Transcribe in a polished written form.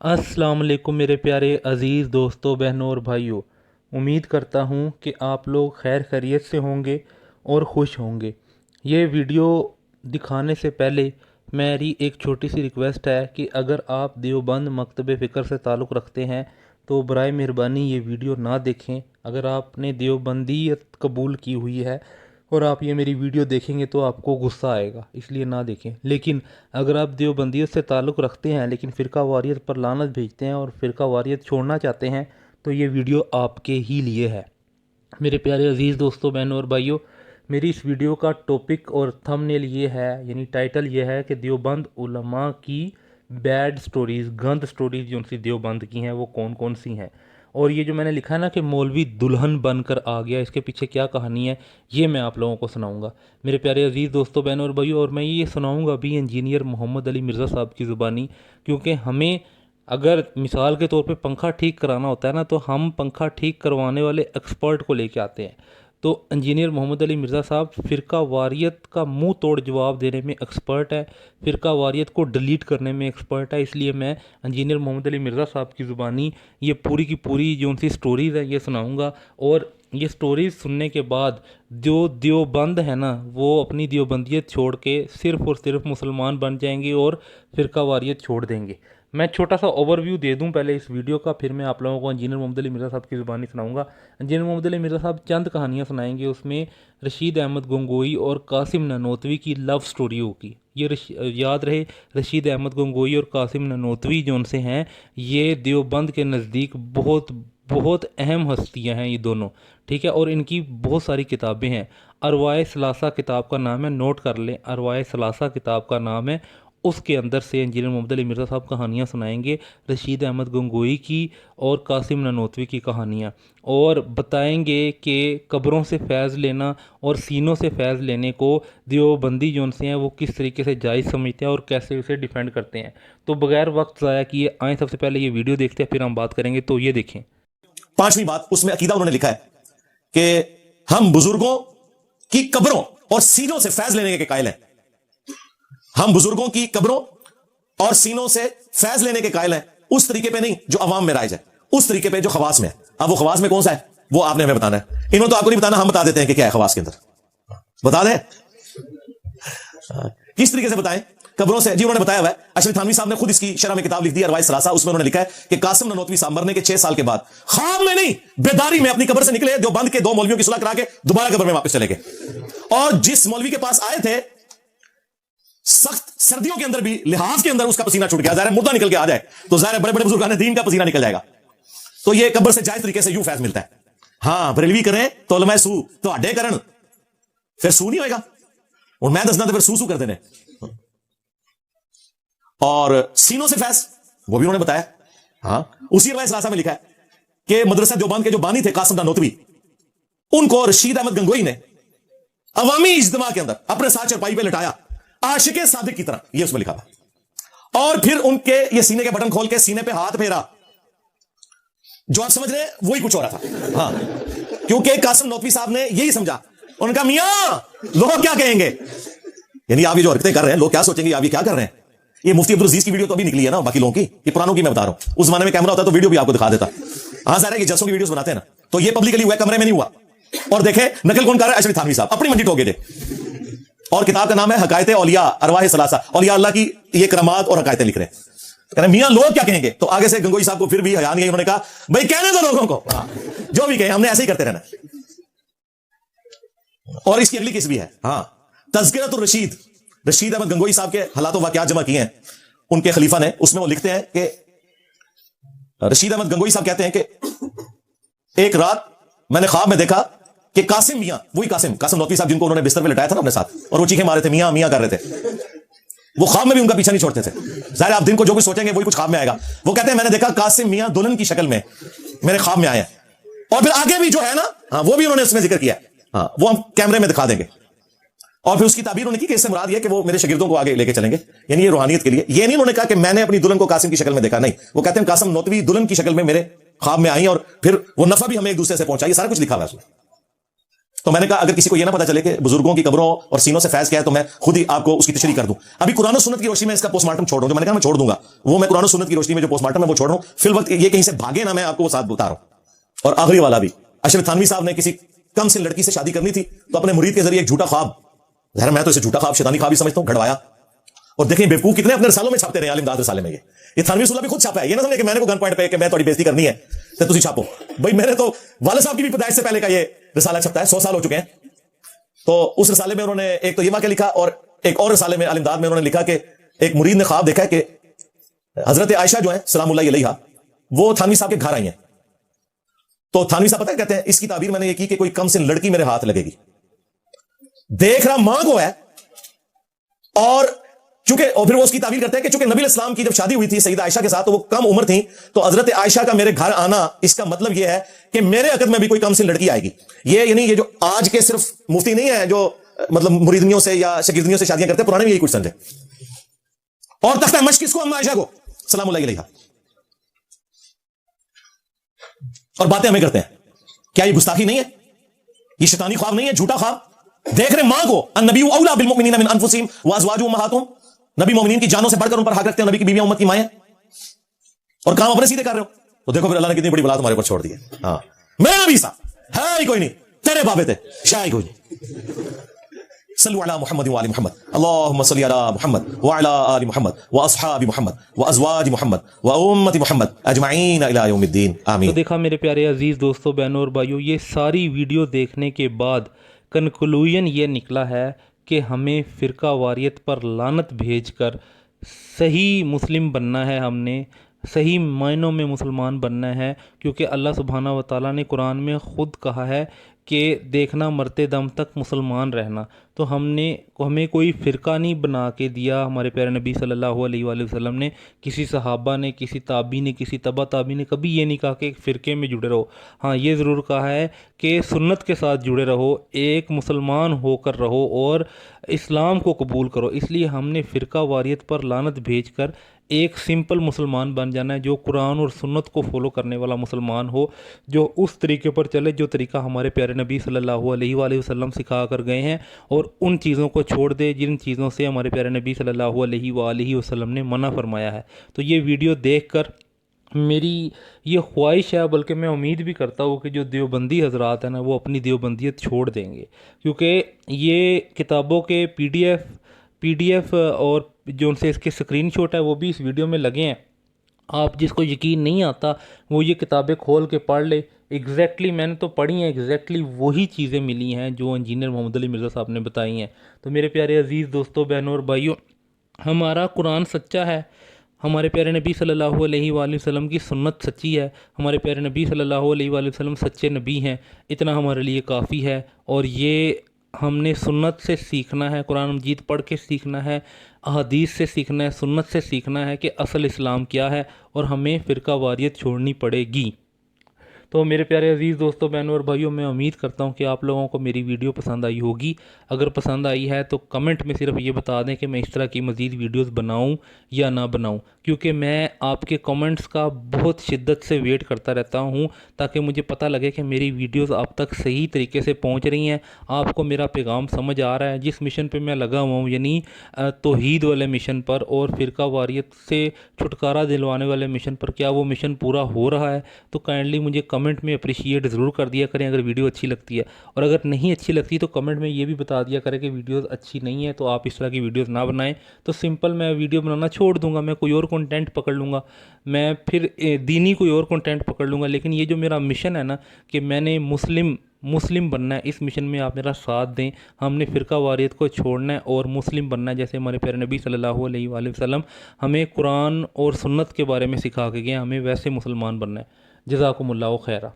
अस्सलाम वालेकुम मेरे प्यारे अज़ीज़ दोस्तों, बहनों और भाइयों। उम्मीद करता हूँ कि आप लोग खैर खैरियत से होंगे और ख़ुश होंगे। ये वीडियो दिखाने से पहले मेरी एक छोटी सी रिक्वेस्ट है कि अगर आप देवबंद मकतब फ़िक्र से ताल्लुक़ रखते हैं तो बराए मेहरबानी ये वीडियो ना देखें। अगर आपने देवबंदियत कबूल की हुई है और आप ये मेरी वीडियो देखेंगे तो आपको गुस्सा आएगा, इसलिए ना देखें। लेकिन अगर आप देवबंदियत से ताल्लुक़ रखते हैं लेकिन फ़िरका वारियत पर लानत भेजते हैं और फ़िरका वारियत छोड़ना चाहते हैं तो ये वीडियो आपके ही लिए है। मेरे प्यारे अज़ीज़ दोस्तों, बहनों और भाइयों, मेरी इस वीडियो का टॉपिक और थंबनेल ये है, यानी टाइटल ये है कि देवबंद उलमा की बैड स्टोरीज़, गंद स्टोरीज़ जो उनसी देवबंद की हैं वो कौन कौन सी हैं। और ये जो मैंने लिखा है ना कि मौलवी दुल्हन बनकर आ गया, इसके पीछे क्या कहानी है ये मैं आप लोगों को सुनाऊंगा मेरे प्यारे अज़ीज़ दोस्तों, बहनों और भाइयों। और मैं ये सुनाऊंगा भी इंजीनियर मोहम्मद अली मिर्ज़ा साहब की ज़ुबानी, क्योंकि हमें अगर मिसाल के तौर पे पंखा ठीक कराना होता है ना तो हम पंखा ठीक करवाने वाले एक्सपर्ट को लेके आते हैं। तो इंजीनियर मोहम्मद अली मिर्ज़ा साहब फ़िरका वारियत का मुंह तोड़ जवाब देने में एक्सपर्ट है, फ़िरका वारियत को डिलीट करने में एक्सपर्ट है। इसलिए मैं इंजीनियर मोहम्मद अली मिर्ज़ा साहब की ज़ुबानी ये पूरी की पूरी जो उनकी स्टोरीज़ हैं ये सुनाऊँगा। और ये स्टोरीज़ सुनने के बाद जो देवबंद है ना वो अपनी देवबंदियत छोड़ के सिर्फ़ और सिर्फ मुसलमान बन जाएंगे और फ़िरका वारियत छोड़ देंगे। मैं छोटा सा ओवरव्यू दे दूं पहले इस वीडियो का, फिर मैं आप लोगों को इंजीनियर मोहम्मद अली मिर्ज़ा साहब की ज़ुबानी सुनाऊंगा। इंजीनियर मोहम्मद अली मिर्ज़ा साहब चंद कहानियाँ सुनाएंगे, उसमें रशीद अहमद गंगोई और कासिम ननोतवी की लव स्टोरी होगी। ये याद रहे, रशीद अहमद गंगोई और कासिम ननोतवी जो उनसे हैं ये देवबंद के नज़दीक बहुत बहुत अहम हस्तियाँ हैं ये दोनों, ठीक है। और इनकी बहुत सारी किताबें हैं। अरवाए सलासा किताब का नाम है, नोट कर लें, अरवाए सलासा किताब का नाम है। उसके अंदर से इंजीनियर मोहम्मद अली मिर्ज़ा साहब कहानियाँ सुनाएंगे, रशीद अहमद गंगोई की और कासिम ननोतवी की कहानियाँ, और बताएंगे कि कब्रों से फैज़ लेना और सीनों से फैज़ लेने को देवबंदी जो उनसे हैं वो किस तरीके से जायज़ समझते हैं और कैसे उसे डिफेंड करते हैं। तो बगैर वक्त ज़ाया किए आएँ सबसे पहले ये वीडियो देखते हैं, फिर हम बात करेंगे। तो ये देखें। पांचवी बात, उसमें अकीदा उन्होंने लिखा है कि हम बुजुर्गों की कब्रों और सीनों से फैज लेने के कायल हैं। हम बुजुर्गों की कब्रों और सीनों से फैज लेने के कायल हैं, उस तरीके पे नहीं जो अवाम में राइज है, उस तरीके पे जो खवास में है। अब वो खवास में कौन सा है वो आपने हमें बताना है। इन्होंने तो आपको नहीं बताना, हम बता देते हैं कि क्या है खवास के अंदर। बता दें किस तरीके से बताएं कब्रों से। जी उन्होंने बताया हुआ है, अशरफ थानवी साहब ने खुद इसकी शरह में किताब लिख दी अरवाए सलासा। उसमें उन्होंने लिखा है कि कासिम ननोतवी साहब मरने के 6 साल के बाद ख्वाब में नहीं बेदारी में अपनी कब्र से निकले, जो बंद के 2 मौलवियों की सुलह करा के दोबारा कब्र में वापस चले गए। और जिस मौलवी के पास आए थे सख्त सर्दियों के अंदर भी लिहाज के अंदर उसका पसीना छूट गया, ज़ाहिर मुर्दा निकल के आ जाए तो ज़ाहिर बड़े बड़े बुजुर्गान दीन का पसीना निकल जाएगा। तो ये कब्र से जायज तरीके से यूं फैज मिलता है। हां बरेलवी करें तो उलमाए सू तो अड्डे करन फिर सू नहीं होएगा, और मैं दसना तो फिर सू कर देने। और सीनों से फैज वो भी उन्होंने बताया। हां उसी रवायत सलासा में लिखा है कि मदरसा देवबंद के जो बानी थे कासिम ननोतवी, उनको रशीद अहमद गंगोई ने अवामी इज्तिमा के अंदर अपने साथ चरपाई पे लिटाया आशिके सादिक की तरह, ये उसमें लिखा था। और फिर उनके ये सीने के बटन खोल के सीने पे हाथ फेरा, जो आप समझ रहे हैं वही कुछ हो रहा था। हाँ क्योंकि कासिम ननोतवी साहब ने यही समझा, उनका मियां लोग क्या कहेंगे, यानी आप ये जो हरकतें कर रहे हैं लोग क्या सोचेंगे, आप ये क्या कर रहे हैं। ये मुफ्ती अब्दुल अजीज की वीडियो तो अभी निकली है ना, बाकी लोगों की, ये पुरानों की मैं बता रहा हूं। उस जमाने में कैमरा होता तो वीडियो भी आपको दिखा देता। हाँ सारे जलसों की वीडियोस बनाते हैं ना, तो ये पब्लिकली हुआ, कमरे में नहीं हुआ। और देखे नकल कौन कर रहा है, अशरफ थानवी साहब अपनी मंडी ठोके थे। और किताब का नाम है हकायत औलिया अरवाह सलासा, औलिया अल्लाह की ये करामात और हकायतें लिख रहे हैं। तो कह रहे मियां लोग क्या कहेंगे, तो आगे से गंगोई साहब को फिर भी हया नहीं, उन्होंने कहा भाई कहने दो लोगों को, जो भी कहे हमने ऐसे ही करते रहना। और इसकी अगली किस भी है, हाँ तज़किरतुर रशीद, रशीद अहमद गंगोई साहब के हालात वाकयात जमा किए हैं उनके खलीफा ने। उसमें वो लिखते हैं कि रशीद अहमद गंगोई साहब कहते हैं कि एक रात मैंने ख्वाब में देखा कि कासिम मियां, वही कासिम ननोतवी साहब जिनको उन्होंने बिस्तर पे लिटाया था ना अपने साथ, और वो चीखे मारे थे मियां मियां कर रहे थे, वो ख्वाब में भी उनका पीछा नहीं छोड़ते थे। जाहिर आप दिन को जो कुछ सोचेंगे वही कुछ ख्वाब में आएगा। वो कहते हैं मैंने देखा कासिम मियां दुल्हन की शक्ल में मेरे ख्वाब में आए हैं। और फिर आगे भी जो है ना, हाँ वो भी उन्होंने उसमें जिक्र किया, हाँ वो हम कैमरे में दिखा देंगे। और फिर उसकी ताबीर उन्होंने की कि इससे मुराद ये कि वो मेरे शागिर्दों को आगे लेके चलेंगे, यानी ये रूहानियत के लिए। ये नहीं उन्होंने कहा कि मैंने अपनी दुल्हन को कासिम की शक्ल में देखा, नहीं, वो कहते हैं कासिम ननोतवी दुल्हन की शक्ल में मेरे ख्वाब में आई और फिर वो नफा भी हमें एक दूसरे से पहुंचा, ये सारा कुछ लिखा हुआ है उसमें। تو میں نے کہا اگر کسی کو یہ نہ پتا چلے کہ بزرگوں کی قبروں اور سینوں سے فیض کیا ہے تو میں خود ہی آپ کو اس کی تشریح کر دوں. ابھی قرآن و سنت کی روشنی میں اس کا پوسٹ مارٹم چھوڑ رہا ہوں. جو میں نے کہا میں چھوڑ دوں گا وہ میں قرآن و سنت کی روشنی میں جو پوسٹ مارٹم ہے وہ چھوڑ رہا ہوں. فی الوقت یہ کہیں سے بھاگے نہ، میں آپ کو وہ ساتھ بتا رہا ہوں. اور آخری والا بھی، اشرف تھانوی صاحب نے کسی کم سے لڑکی سے شادی کرنی تھی تو اپنے مرید کے ذریعے ایک جھوٹا خواب، ظاہر میں تو اسے جھوٹا خواب شیطانی خواب ہی سمجھتا ہوں، گھڑوایا. اور دیکھیں بیوقوف کتنے اپنے رسالوں میں چھاپتے رہے، عالم داد رسالے میں یہ تھانوی رسولہ بھی خود چھاپا ہے. یہ نہ سمجھے کہ میں نے کو گن پوائنٹ پہ کہ میں تھوڑی بےزتی کرنی ہے تو تسی چھاپو. بھائی میں نے تو والد صاحب کی بھی پیدائش سے پہلے کا یہ رسالہ چھپتا ہے، 100 سال ہو چکے ہیں. تو اس رسالے میں انہوں نے ایک تو یہ واقعہ لکھا، اور ایک اور رسالے میں عالم داد میں انہوں نے لکھا کہ ایک مرید نے خواب دیکھا ہے کہ حضرت عائشہ جو ہے سلام اللہ علیہا وہ تھانوی صاحب کے گھر آئی ہیں. تو تھانوی صاحب پتہ ہے کہتے ہیں اس کی تعبیر میں نے یہ کی کہ کوئی کم سن لڑکی میرے ہاتھ لگے گی. دیکھ رہا ماں کو ہے، اور چونکہ اور پھر وہ اس کی تعبیر کرتے ہیں کہ چونکہ نبی الاسلام کی جب شادی ہوئی تھی سیدہ عائشہ کے ساتھ تو وہ کم عمر تھیں، تو حضرت عائشہ کا میرے گھر آنا اس کا مطلب یہ ہے کہ میرے عقد میں بھی کوئی کم سن لڑکی آئے گی. یہ یعنی یہ جو آج کے صرف مفتی نہیں ہے جو مطلب مریدنیوں سے یا شاگردنیوں سے شادیاں کرتے ہیں، پرانے میں یہی کچھ سمجھے. اور تختہ مشق کس کو؟ اما عائشہ کو سلام اللہ علیہا. اور باتیں ہمیں کرتے ہیں. کیا یہ گستاخی نہیں ہے؟ یہ شیطانی خواب نہیں ہے، جھوٹا خواب؟ دیکھ رہے ماں کو، النبی اولا بالمؤمنین من انفسہم وازواجہ امہاتہم، نبی مومنین کی جانوں سے بڑھ کر ان پر حق رکھتے ہیں، نبی کی بیویاں امت کی مائیں ہیں، اور کام اپنے سیدھے کر رہے ہو. تو دیکھو پھر اللہ نے کتنی بڑی بلا تمہارے اوپر چھوڑ دی ہے. ہاں میں نبی سا ہے ہی کوئی نہیں، تیرے بابے تھے شاید کوئی نہیں. صلوا علی محمد وعلی محمد، اللہم صلی علی محمد وعلی آل محمد واصحاب محمد وازواج محمد وامت محمد اجمعین الی یوم الدین آمین. تو دیکھا میرے پیارے عزیز دوستوں، بہنوں اور بھائیوں، یہ ساری ویڈیو دیکھنے کے بعد کنکلوژن یہ نکلا ہے کہ ہمیں فرقہ واریت پر لعنت بھیج کر صحیح مسلم بننا ہے. ہم نے صحیح معنوں میں مسلمان بننا ہے، کیونکہ اللہ سبحانہ و تعالیٰ نے قرآن میں خود کہا ہے کہ دیکھنا مرتے دم تک مسلمان رہنا. تو ہمیں کوئی فرقہ نہیں بنا کے دیا ہمارے پیارے نبی صلی اللہ علیہ وآلہ وسلم نے. کسی صحابہ نے، کسی تابعی نے، کسی تبع تابعی نے کبھی یہ نہیں کہا کہ ایک فرقے میں جڑے رہو. ہاں یہ ضرور کہا ہے کہ سنت کے ساتھ جڑے رہو، ایک مسلمان ہو کر رہو اور اسلام کو قبول کرو. اس لیے ہم نے فرقہ واریت پر لعنت بھیج کر ایک سمپل مسلمان بن جانا ہے، جو قرآن اور سنت کو فالو کرنے والا مسلمان ہو، جو اس طریقے پر چلے جو طریقہ ہمارے پیارے نبی صلی اللہ علیہ وآلہ وسلم سکھا کر گئے ہیں، اور ان چیزوں کو چھوڑ دے جن چیزوں سے ہمارے پیارے نبی صلی اللہ علیہ وآلہ وسلم نے منع فرمایا ہے. تو یہ ویڈیو دیکھ کر میری یہ خواہش ہے، بلکہ میں امید بھی کرتا ہوں کہ جو دیوبندی حضرات ہیں نا وہ اپنی دیوبندیت چھوڑ دیں گے، کیونکہ یہ کتابوں کے پی ڈی ایف اور جو ان سے اس کے اسکرین شاٹ ہے وہ بھی اس ویڈیو میں لگے ہیں. آپ جس کو یقین نہیں آتا وہ یہ کتابیں کھول کے پڑھ لے. ایگزیکٹلی میں نے تو پڑھی ہیں، ایگزیکٹلی وہی چیزیں ملی ہیں جو انجینئر محمد علی مرزا صاحب نے بتائی ہیں. تو میرے پیارے عزیز دوستوں، بہنوں اور بھائیوں، ہمارا قرآن سچا ہے، ہمارے پیارے نبی صلی اللہ علیہ وآلہ وسلم کی سنت سچی ہے، ہمارے پیارے نبی صلی اللہ علیہ وآلہ وسلم سچے نبی ہیں. اتنا ہمارے لیے کافی ہے، اور یہ ہم نے سنت سے سیکھنا ہے، قرآن مجید پڑھ کے سیکھنا ہے، احادیث سے سیکھنا ہے، سنت سے سیکھنا ہے کہ اصل اسلام کیا ہے، اور ہمیں فرقہ واریت چھوڑنی پڑے گی. تو میرے پیارے عزیز دوستوں، بہنوں اور بھائیوں، میں امید کرتا ہوں کہ آپ لوگوں کو میری ویڈیو پسند آئی ہوگی. اگر پسند آئی ہے تو کمنٹ میں صرف یہ بتا دیں کہ میں اس طرح کی مزید ویڈیوز بناؤں یا نہ بناؤں، کیونکہ میں آپ کے کمنٹس کا بہت شدت سے ویٹ کرتا رہتا ہوں تاکہ مجھے پتہ لگے کہ میری ویڈیوز آپ تک صحیح طریقے سے پہنچ رہی ہیں، آپ کو میرا پیغام سمجھ آ رہا ہے. جس مشن پہ میں لگا ہوا ہوں، یعنی توحید والے مشن پر اور فرقہ واریت سے چھٹکارا دلوانے والے مشن پر، کیا وہ مشن پورا ہو رہا ہے؟ تو کائنڈلی مجھے کمنٹ میں اپریشیٹ ضرور کر دیا کریں اگر ویڈیو اچھی لگتی ہے، اور اگر نہیں اچھی لگتی تو کمنٹ میں یہ بھی بتا دیا کریں کہ ویڈیوز اچھی نہیں ہے، تو آپ اس طرح کی ویڈیوز نہ بنائیں. تو سمپل میں ویڈیو بنانا چھوڑ دوں گا، میں کوئی اور کنٹینٹ پکڑ لوں گا، میں پھر دینی کوئی اور کنٹینٹ پکڑ لوں گا. لیکن یہ جو میرا مشن ہے نا کہ میں نے مسلم بننا ہے، اس مشن میں آپ میرا ساتھ دیں. ہم نے فرقہ واریت کو چھوڑنا ہے اور مسلم بننا ہے، جیسے ہمارے پیارے نبی صلی اللہ علیہ وآلہ وسلم ہمیں قرآن اور سنت کے بارے میں سکھا کے گئے، ہمیں ویسے مسلمان بننا ہے. جزاکم اللہ خیرہ.